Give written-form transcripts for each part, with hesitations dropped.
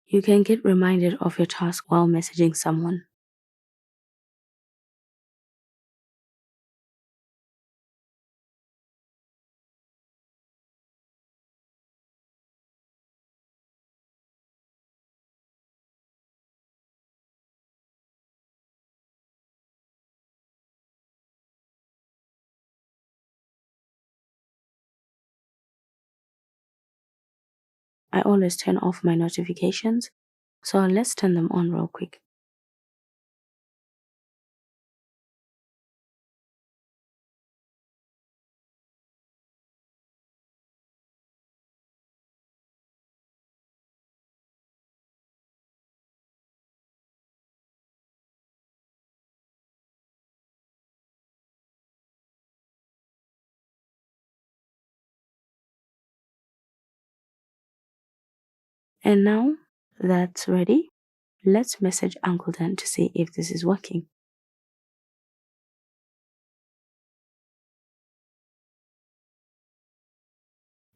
You can get reminded of your task while messaging someone. I always turn off my notifications, so let's turn them on real quick. And now that's ready, let's message Uncle Dan to see if this is working.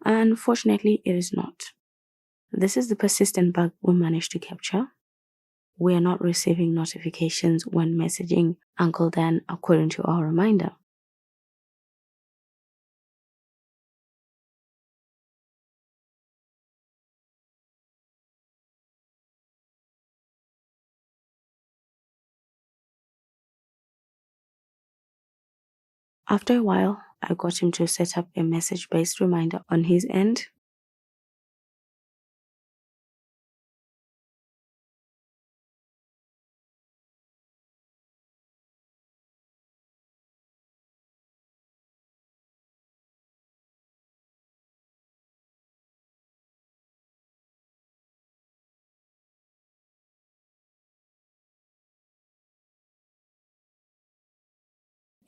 Unfortunately, it is not. This is the persistent bug we managed to capture. We are not receiving notifications when messaging Uncle Dan according to our reminder. After a while, I got him to set up a message-based reminder on his end.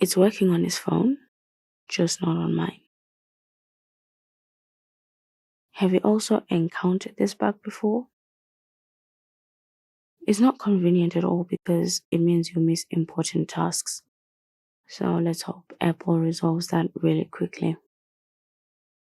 It's working on his phone, just not on mine. Have you also encountered this bug before? It's not convenient at all because it means you miss important tasks. So let's hope Apple resolves that really quickly.